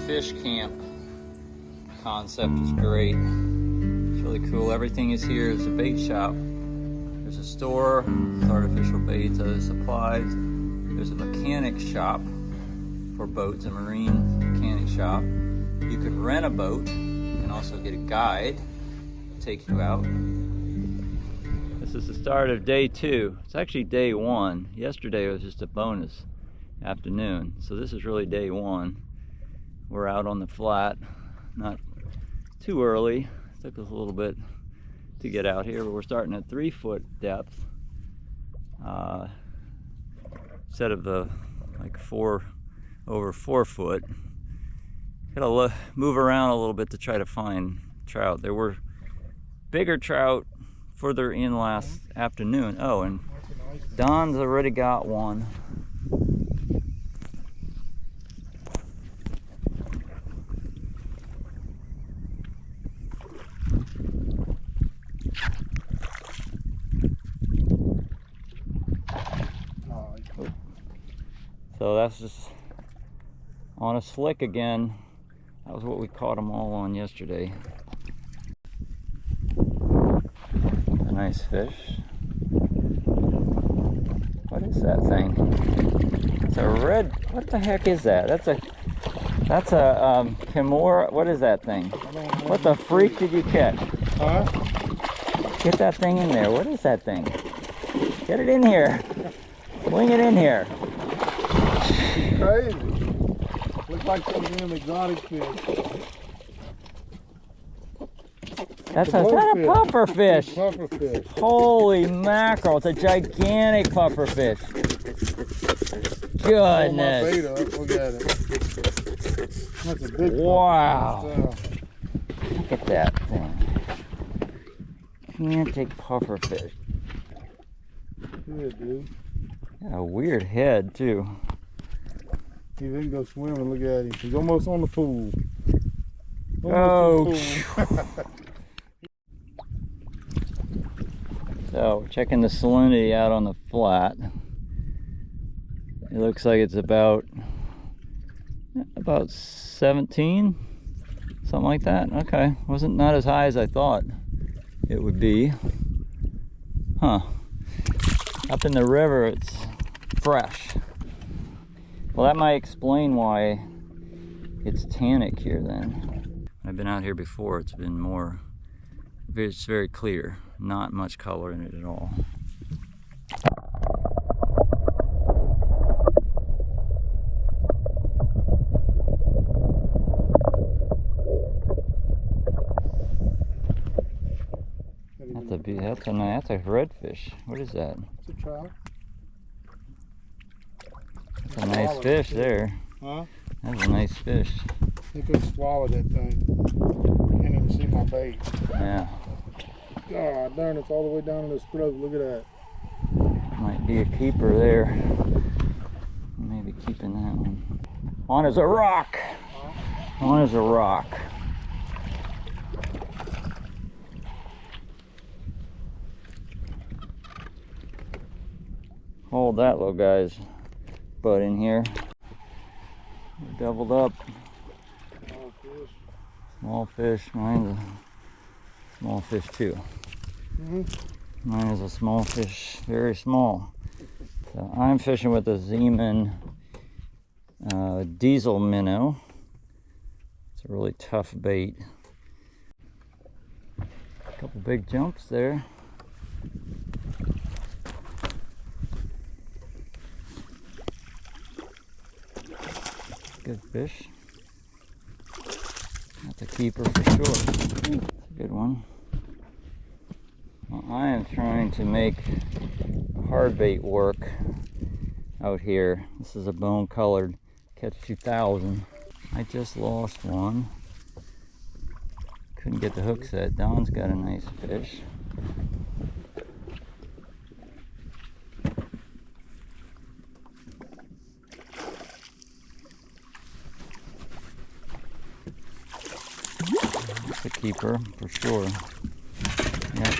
fish camp concept is great. It's really cool. Everything is here. It's a bait shop. There's a store with artificial baits, other supplies. There's a mechanic shop for boats, a marine mechanic shop. You could rent a boat. You can also get a guide to take you out. This is the start of day 2. It's actually day 1. Yesterday was just a bonus afternoon. So this is really day 1. We're out on the flat, not too early. It took us a little bit to get out here, but we're starting at 3-foot depth instead of the like 4 over 4 foot. Gotta move around a little bit to try to find trout. There were bigger trout further in last afternoon. Oh, and Don's already got one. So that's just on a slick again. That was what we caught them all on yesterday. A nice fish. What is that thing? It's a red. What the heck is that? That's a Kimura. What is that thing? What the freak did you catch? Huh? Get that thing in there. What is that thing? Get it in here. Bring it in here. Crazy. Looks like some damn exotic fish. That's a puffer fish. Puffer fish. Holy mackerel, it's a gigantic puffer fish. Goodness. Look at it. That's a big wow. Fish. Look at that thing. Gigantic puffer fish. Yeah, dude. Got a weird head too. He didn't go swimming. Look at him. He's almost on the pool. So, checking the salinity out on the flat. It looks like it's about 17, something like that. Okay, not as high as I thought it would be. Huh. Up in the river, it's fresh. Well, that might explain why it's tannic here then. I've been out here before. It's been more, it's very clear. Not much color in it at all. That's a redfish. What is that? It's a trout. That's a nice fish there. Huh? That's a nice fish. He could swallow that thing. Can't even see my bait. Yeah. God darn, it's all the way down in his throat. Look at that. Might be a keeper there. Maybe keeping that one. On as a rock. On as a rock. Hold that little guy's butt in here. We're doubled up. Small fish. Small fish. Mine's a small fish too. Mine is a small fish, very small. So I'm fishing with a Zeman diesel minnow. It's a really tough bait. A couple big jumps there. Good fish. That's a keeper for sure. It's a good one. Well, I am trying to make hard bait work out here. This is a bone colored Catch 2000. I just lost one. Couldn't get the hook set. Don's got a nice fish. That's a keeper for sure. Yep.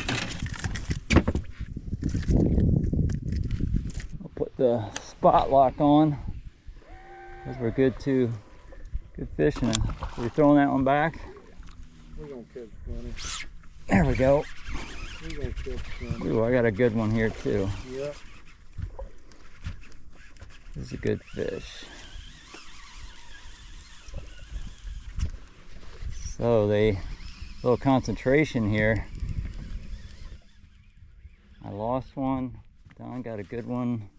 I'll put the spot lock on because we're good to Good fishing. We're throwing that one back. We're gonna catch plenty. There we go. We're gonna catch plenty. Ooh, I got a good one here too. Yep. This is a good fish. So little concentration here. I lost one. Don got a good one.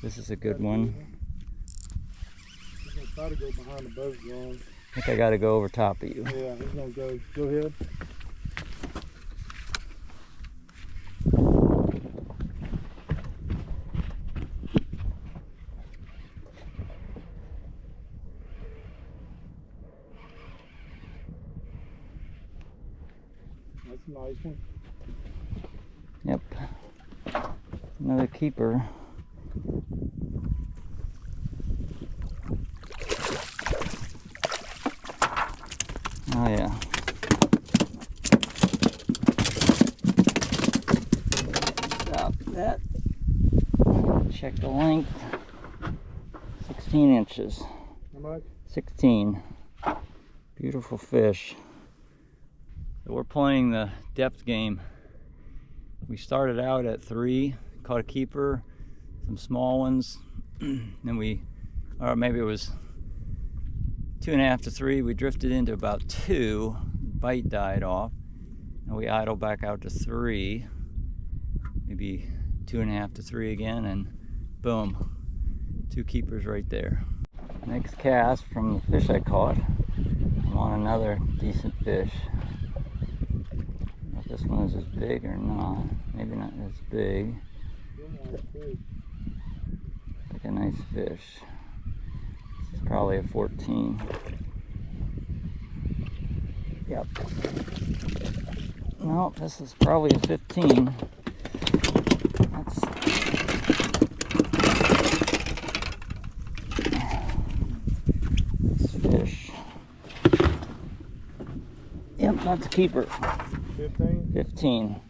This is a good one. He's gonna try to go behind the boat, John. I think I gotta go over top of you. Yeah, he's gonna go. Go ahead. That's a nice one. Yep. Another keeper. Oh yeah. Stop that. Check the length. 16 inches. How much? 16. Beautiful fish. So we're playing the depth game. We started out at 3, caught a keeper, some small ones, then or maybe it was 2.5 to 3. We drifted into about 2, bite died off, and we idled back out to 3, maybe 2.5 to 3 again, and boom, 2 keepers right there. Next cast from the fish I caught. I'm on another decent fish. This one is as big or not. Maybe not as big. Like a nice fish. This is probably a 14. Yep. No, this is probably a 15. That's this fish. Yep, that's a keeper. 15? 15.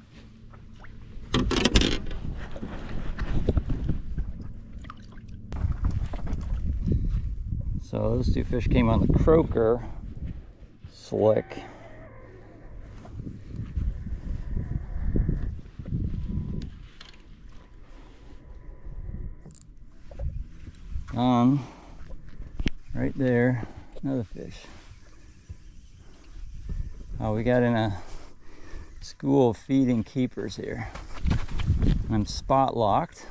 So those 2 fish came on the croaker slick. Right there, another fish. Oh, we got in a school of feeding keepers here. I'm spot locked.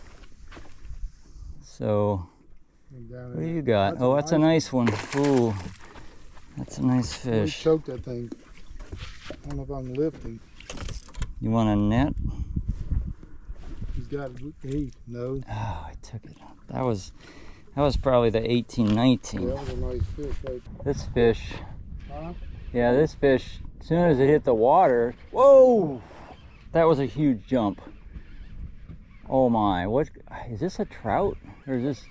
So, what do you got? Oh, that's a nice one. Ooh, that's a nice fish. Choked that thing. I don't know if I can lift him. You want a net? He's got it. No. Oh, I took it. That was probably the 18, 19. Yeah, that was a nice fish right there. This fish. Huh? Yeah, this fish, as soon as it hit the water, whoa! That was a huge jump. Oh my, what, is this a trout? Or is this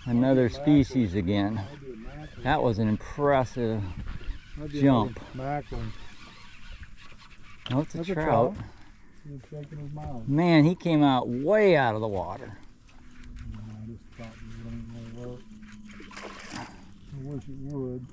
another species again? That was an impressive jump. Mackerel. No, it's a trout. He's shaking his mouth. Man, he came out way out of the water. This trout ain't gonna work. I wish it would.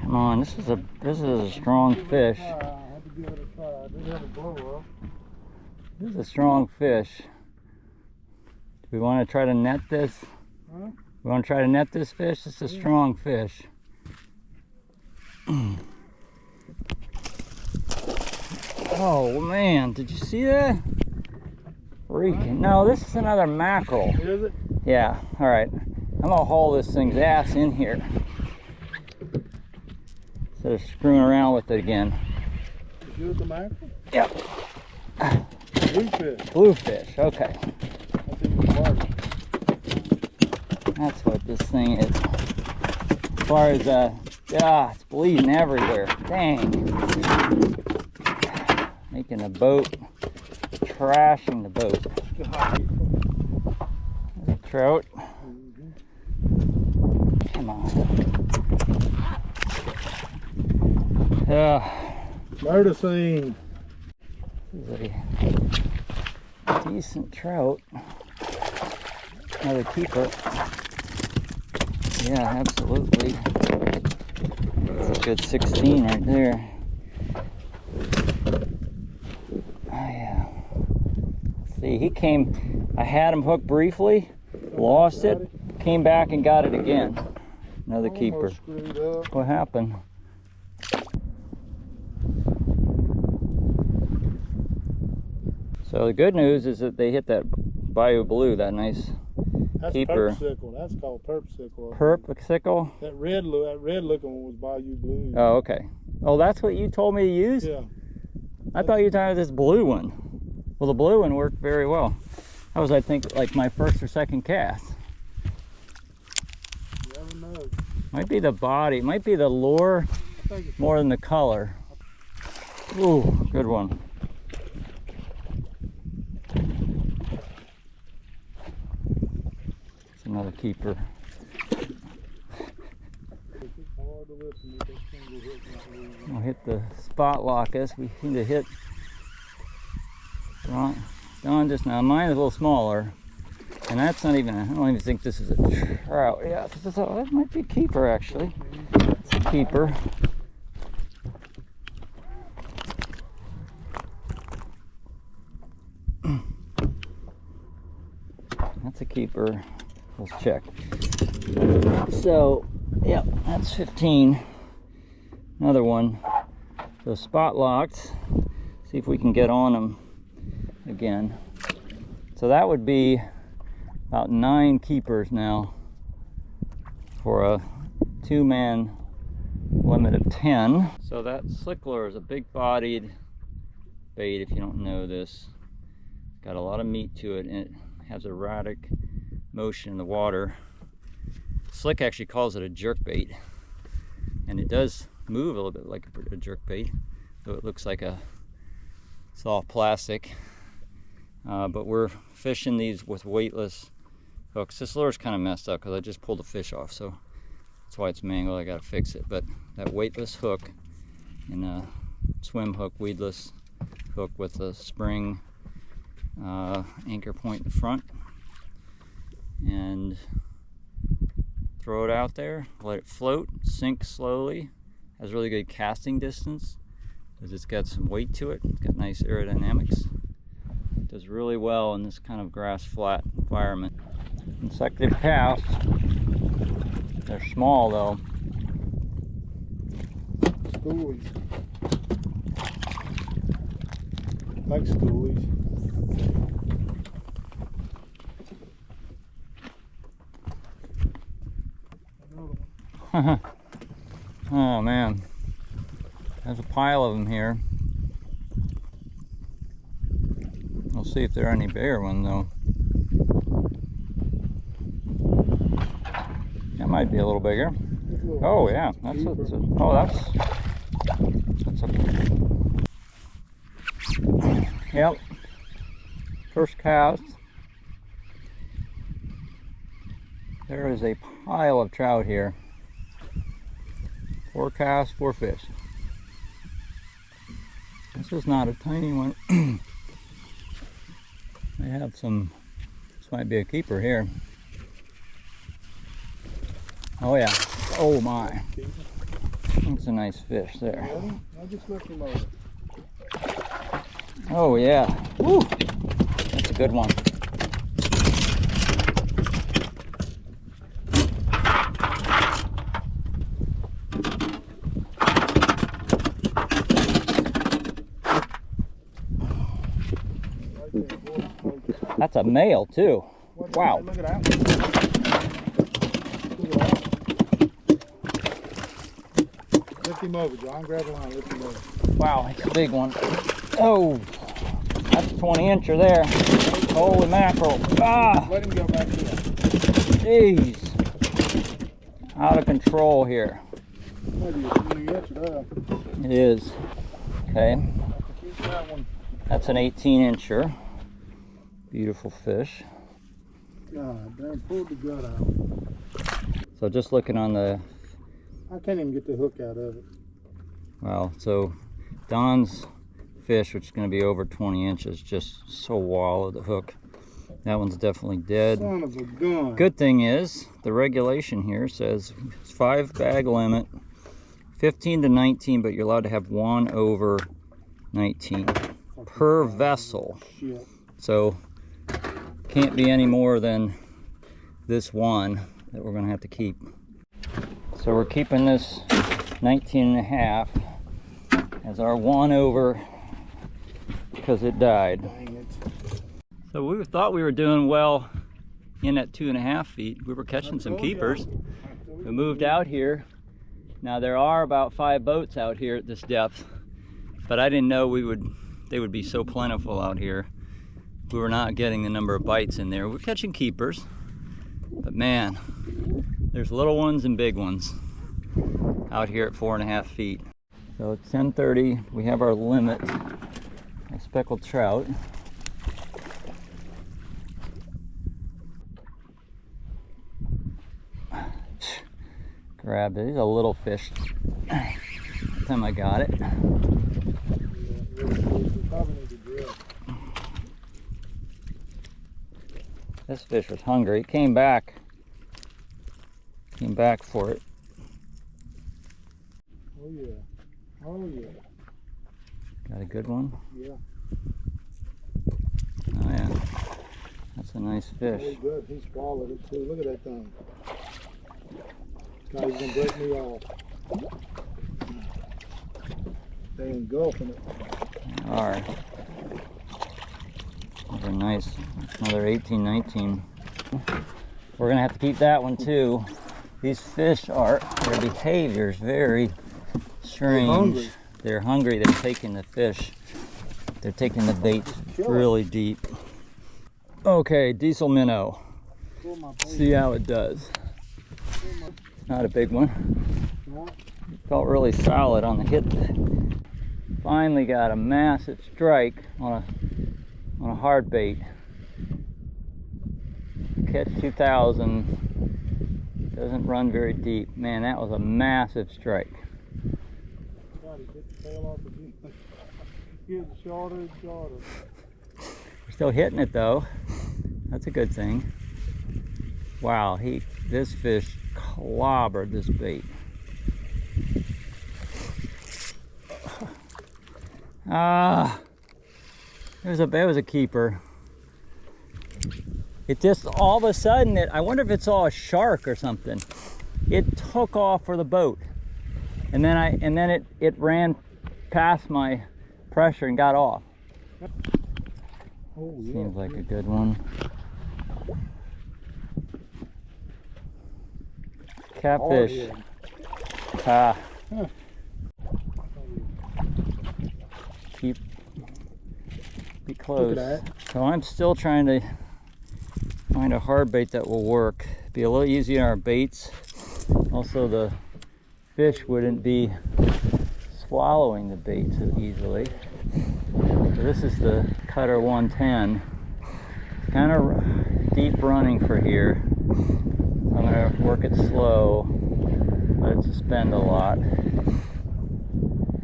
Come on, this is a strong fish. I had to give it a try. I did have a blow up. This is a strong fish. Do we want to try to net this? Huh? We want to try to net this fish? This is a strong fish. Oh man, did you see that? Freaking. No, this is another mackerel. Is it? Yeah, alright. I'm gonna haul this thing's ass in here instead of screwing around with it again. Is you with the mackerel? Yep. Bluefish. Bluefish, okay. That's even larger. That's what this thing is. As far as, it's bleeding everywhere. Dang. Making the boat, trashing the boat. There's a trout. Come on. Murder scene. This is a decent trout. Another keeper. Yeah, absolutely. That's a good 16 right there. Oh yeah. Let's see, he came, I had him hooked briefly, lost it, came back and got it again. Another keeper. What happened? So the good news is that they hit that Bayou Blue, that nice keeper. That's perp sickle. That's called perp sickle. Perp sickle? That red looking one was Bayou Blue. Oh, okay. Oh, that's what you told me to use? Yeah. I thought you were talking about this blue one. Well, the blue one worked very well. That was, I think, like my first or second cast. You never know. Might be the body, might be the lure more than the color. Ooh, good one. It's another keeper. We'll hit the spot lock us. We seem to hit Don just now. Mine is a little smaller. And that's not even, I don't even think this is a trout. Yeah, that might be a keeper actually. It's a keeper. That's a keeper. Let's check. So, yeah, that's 15. Another one. So spot locked. See if we can get on them again. So that would be about 9 keepers now for a 2-man limit of 10. So that slick lure is a big bodied bait, if you don't know this. It's got a lot of meat to it and it has erratic motion in the water. Slick actually calls it a jerk bait, and it does move a little bit like a jerk bait, though it looks like a soft plastic. But we're fishing these with weightless hooks. This lure's kind of messed up because I just pulled the fish off, so that's why it's mangled. I gotta fix it. But that weightless hook and a swim hook, weedless hook with a spring anchor point in the front, and throw it out there, let it float, sink slowly. Has really good casting distance because it's got some weight to it. It's got nice aerodynamics. It does really well in this kind of grass flat environment. Consecutive casts. They're small though. Schoolies. Like schoolies. Oh man, there's a pile of them here. We'll see if there are any bigger ones though. That might be a little bigger. Oh yeah, that's yep. First cast. There is a pile of trout here. 4 casts, 4 fish. This is not a tiny one. I have some, this might be a keeper here. Oh yeah, oh my. That's a nice fish there. I just looked him over. Oh yeah, woo, that's a good one. That's a male too. Wow. Look at that. Look at that. Lift him over, John. Grab a line, lift him over. Wow, it's a big one. Oh, that's a 20-incher there. Holy mackerel. Ah, Let him go back here. jeez. Out of control here. Maybe a 20-incher there. It is. Okay, Keep that one. that's an 18-incher. Beautiful fish. God damn, pulled the gut out. So just looking on the, I can't even get the hook out of it. well, so Don's fish, which is going to be over 20 inches. Just so wallow the hook. That one's definitely dead. Son of a gun. Good thing is, the regulation here says it's 5 bag limit, 15 to 19, but you're allowed to have one over 19 per vessel. Shit. So can't be any more than this one that we're going to have to keep. So we're keeping this 19 and a half as our one over because it died. Dang it. So we thought we were doing well in at 2.5 feet. We were catching some keepers. We moved out here. Now there are about 5 boats out here at this depth, but I didn't know they would be so plentiful out here. We were not getting the number of bites in there. We're catching keepers, but man, there's little ones and big ones out here at 4.5 feet. So it's 10:30. We have our limit of speckled trout. Grabbed it. He's a little fish. Last time I got it. This fish was hungry. He came back for it. Oh yeah. Oh yeah. Got a good one? Yeah. Oh yeah. That's a nice fish. Really good. He swallowed it too. Look at that thing. God, he's gonna break me off. They engulfing it. They are. Those are nice. Another 18, 19. We're gonna have to keep that one too. These fish their behavior is very strange. They're hungry. They're taking the fish. They're taking the bait really deep. Okay, diesel minnow. See how it does. Not a big one. It felt really solid on the hit. Finally got a massive strike on a hard bait. Catch 2000. Doesn't run very deep. Man, that was a massive strike. Getting shorter and shorter. We're still hitting it though. That's a good thing. Wow, this fish clobbered this bait. It was a keeper. It just all of a sudden I wonder if it's all a shark or something. It took off for the boat, and then it ran past my pressure and got off. Oh, yeah. Seems like a good one. Catfish. Huh. Be close. So I'm still trying to find a hard bait that will work. Be a little easier on our baits. Also, the fish wouldn't be swallowing the bait so easily. So this is the Cutter 110. It's kind of deep running for here. I'm going to work it slow, let it suspend a lot.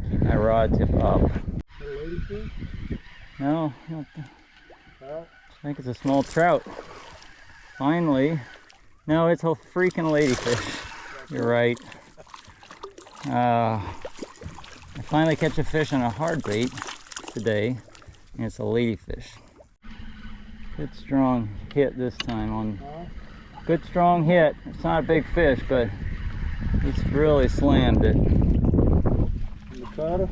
Keep my rod tip up. No, I think it's a small trout. Finally. No, it's a freaking ladyfish. You're right. I finally catch a fish on a hard bait today, and it's a ladyfish. Good strong hit this time on. Good strong hit. It's not a big fish, but it's really slammed it. The cutter?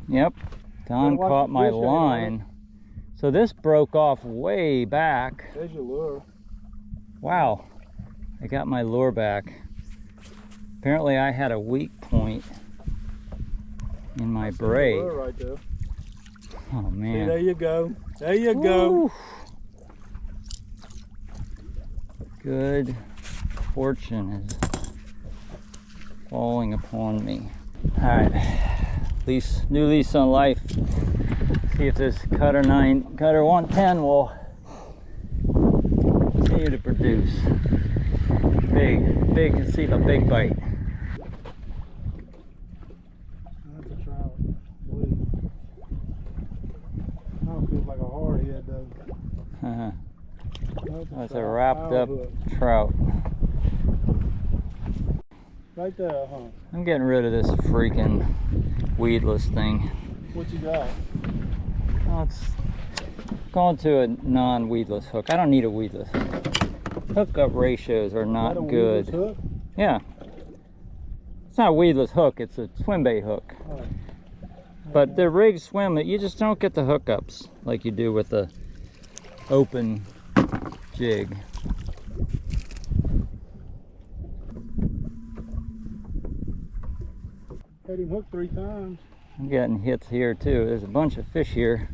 Yep. Don caught my line. So this broke off way back. There's your lure. Wow. I got my lure back. Apparently I had a weak point in my braid. Right there. Oh man. See, there you go. There you go. Good fortune is falling upon me. Alright. New lease on life. See if this Cutter 110 will continue to produce. Big, can see the big bite. That's a trout. That's a wrapped up trout. Right there, huh? I'm getting rid of this freaking weedless thing. What you got? Oh, it's going to a non-weedless hook. I don't need a weedless hook. Hookup ratios are not good. Hook? Yeah. It's not a weedless hook, it's a swim bait hook. Oh. But the rigged swim, you just don't get the hookups like you do with the open jig. Had him hooked 3 times. I'm getting hits here too. There's a bunch of fish here.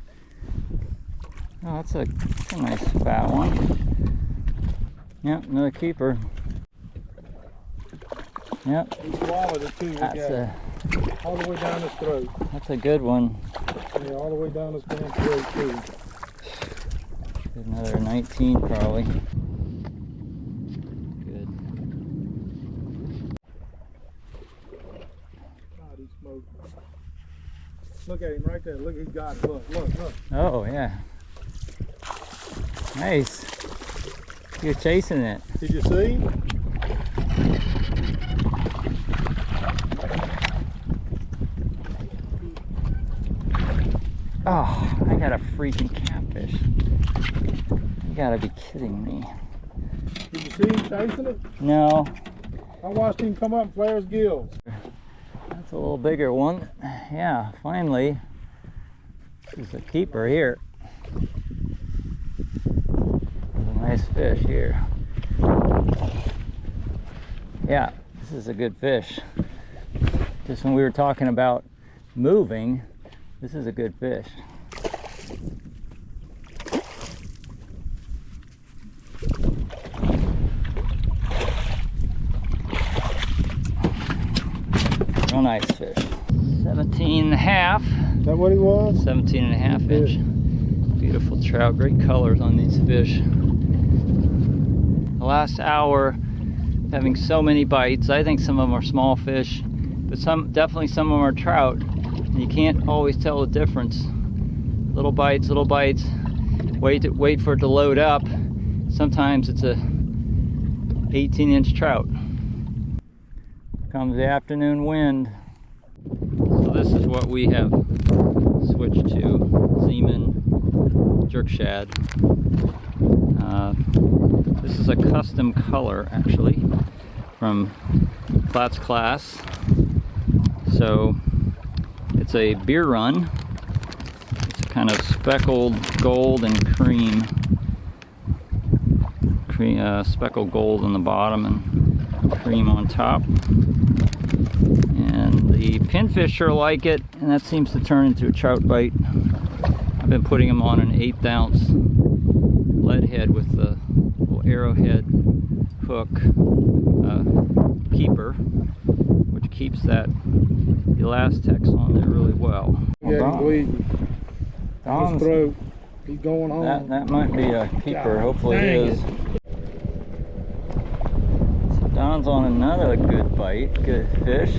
Oh, that's a nice fat one. Yep, another keeper. Yep. He swallowed it too. All the way down his throat. That's a good one. Yeah, all the way down his damn throat too. Another 19 probably. Good. God, he smoked. Look at him right there. Look, he got it. Look, look, look. Oh yeah. Nice. You're chasing it. Did you see? Oh, I got a freaking catfish. You gotta be kidding me. Did you see him chasing it? No. I watched him come up and flare his gills. That's a little bigger one. Yeah, finally. This is a keeper here. There's a nice fish here. Yeah, this is a good fish. Just when we were talking about moving, this is a good fish. Real nice fish. 17 and a half. Is that what he was? 17 and a half inch. Beautiful trout, great colors on these fish. The last hour, having so many bites. I think some of them are small fish, but definitely some of them are trout. And you can't always tell the difference. Little bites, little bites. Wait for it to load up. Sometimes it's a 18-inch trout. Comes the afternoon wind. So this is what we have switched to. Seaman jerk shad. This is a custom color actually from Platt's Class. So it's a beer run. It's kind of speckled gold and cream. Speckled gold on the bottom and cream on top. And the pinfish sure like it, and that seems to turn into a trout bite. I've been putting them on an 1/8 ounce lead head with the little arrowhead hook keeper, which keeps that elastex on there really well. Yeah, he's bleeding. His throat. He's going on. That might be a keeper. God, hopefully it is. So Don's on another good bite, good fish.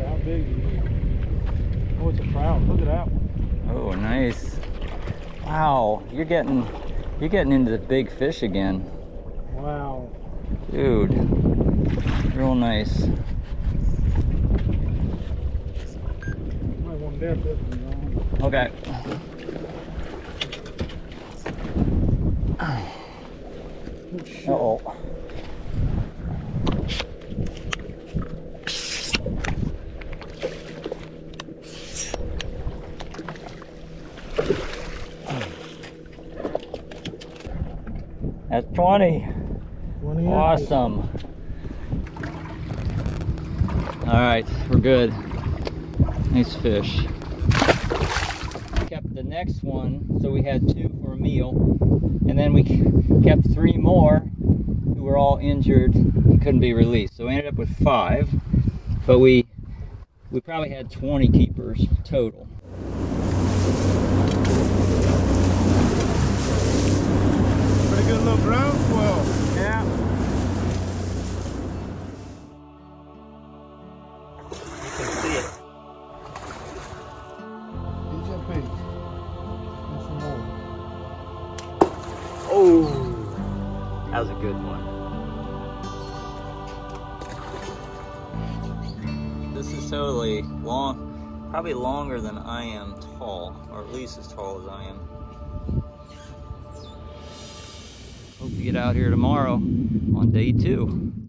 How big he is. Oh, it's a trout. Look at that one. Oh, nice. Wow, you're getting into the big fish again. Wow. Dude, real nice. Might want to dip this one, Okay. oh, shit. Uh-oh. That's 20. 20 Awesome. All right, we're good. Nice fish. Kept the next one, so we had 2 for a meal, and then we kept 3 more who were all injured and couldn't be released. So we ended up with 5, but we probably had 20 keepers total. Pretty good little ground swell. Yeah. You can see it. Piece and piece. Oh, that was a good one. This is totally long, probably longer than I am tall, or at least as tall as I am. Hope to get out here tomorrow on day 2.